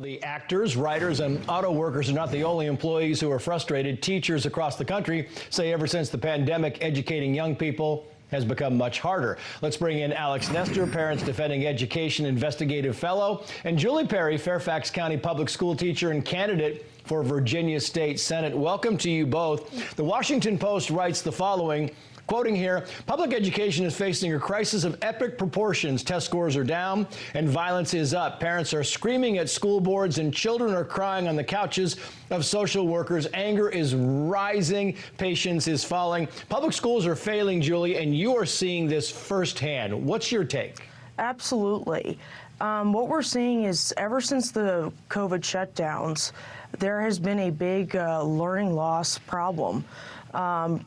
The actors, writers, and auto workers are not the only employees who are frustrated. Teachers across the country say ever since the pandemic, educating young people has become much harder. Let's bring in Alex Nestor, Parents Defending Education Investigative Fellow, and Julie Perry, Fairfax County Public School teacher and candidate for Virginia State Senate. Welcome to you both. The Washington Post writes the following, quoting here, public education is facing a crisis of epic proportions. Test scores are down and violence is up. Parents are screaming at school boards and children are crying on the couches of social workers. Anger is rising. Patience is falling. Public schools are failing, Julie, and you are seeing this firsthand. What's your take? Absolutely. What we're seeing is ever since the COVID shutdowns, there has been a big learning loss problem.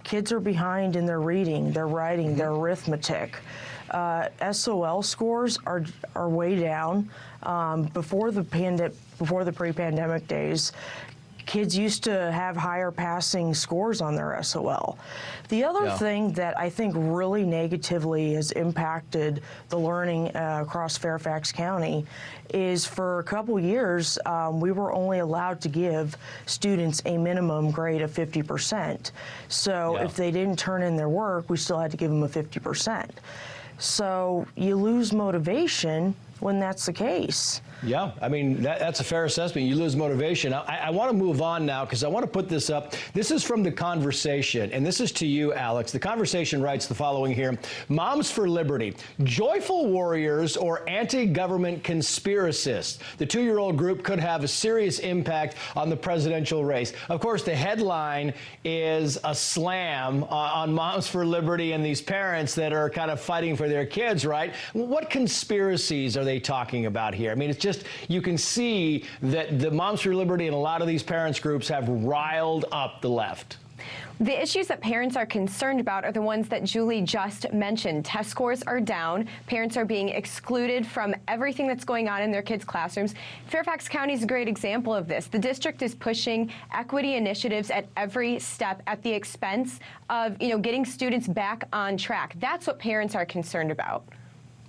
Kids are behind in their reading, their writing, their arithmetic. SOL scores are way down. Before the pre-pandemic days, kids used to have higher passing scores on their SOL. The other thing that I think really negatively has impacted the learning across Fairfax County is for a couple years, we were only allowed to give students a minimum grade of 50%. So if they didn't turn in their work, we still had to give them a 50%. So you lose motivation when that's the case. Yeah, I mean, that's a fair assessment. You lose motivation. I want to move on now because I want to put this up. This is from The Conversation, and this is to you, Alex. The Conversation writes the following here. Moms for Liberty, joyful warriors or anti-government conspiracists. The two-year-old group could have a serious impact on the presidential race. Of course, the headline is a slam on Moms for Liberty and these parents that are kind of fighting for their kids, right? What conspiracies are they talking about here? I mean, it's just, you can see that the Moms for Liberty and a lot of these parents groups have riled up the left. The issues that parents are concerned about are the ones that Julie just mentioned. Test scores are down. Parents are being excluded from everything that's going on in their kids' classrooms. Fairfax County is a great example of this. The district is pushing equity initiatives at every step at the expense of, getting students back on track. That's what parents are concerned about.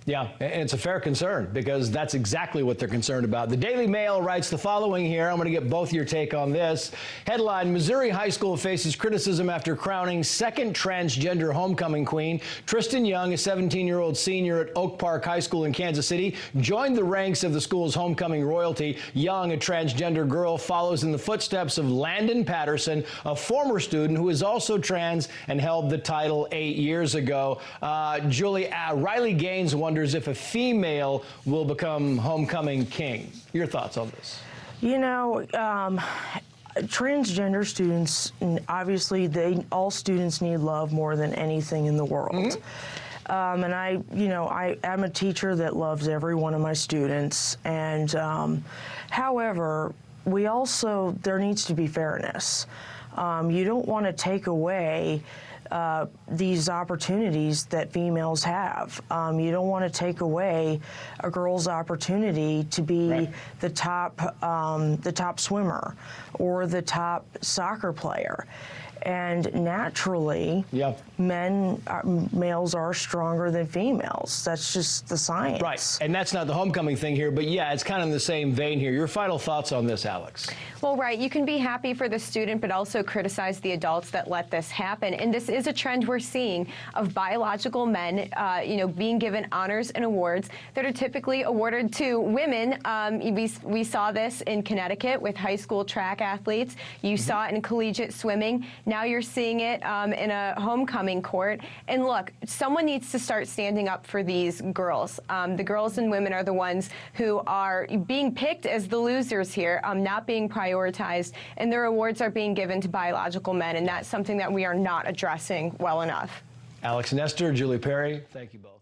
Yeah, and it's a fair concern because that's exactly what they're concerned about. The Daily Mail writes the following here. I'm going to get both your take on this. Headline, Missouri high school faces criticism after crowning second transgender homecoming queen. Tristan Young, a 17-year-old senior at Oak Park High School in Kansas City, joined the ranks of the school's homecoming royalty. Young, a transgender girl, follows in the footsteps of Landon Patterson, a former student who is also trans and held the title 8 years ago. Julie, Riley Gaines wonders if a female will become homecoming king. Your thoughts on this? Transgender students, obviously, all students need love more than anything in the world. And I'm a teacher that loves every one of my students. And however, there needs to be fairness. You don't want to take away these opportunities that females have. You don't want to take away a girl's opportunity to be the top swimmer or the top soccer player. And naturally, males are stronger than females. That's just the science. Right, and that's not the homecoming thing here, but yeah, it's kind of in the same vein here. Your final thoughts on this, Alex? Well, right, you can be happy for the student, but also criticize the adults that let this happen. And this is a trend we're seeing of biological men, being given honors and awards that are typically awarded to women. We saw this in Connecticut with high school track athletes. You saw it in collegiate swimming. Now you're seeing it in a homecoming court. And look, someone needs to start standing up for these girls. The girls and women are the ones who are being picked as the losers here, not being prioritized, and their awards are being given to biological men, and that's something that we are not addressing well enough. Alex Nestor, Julie Perry, thank you both.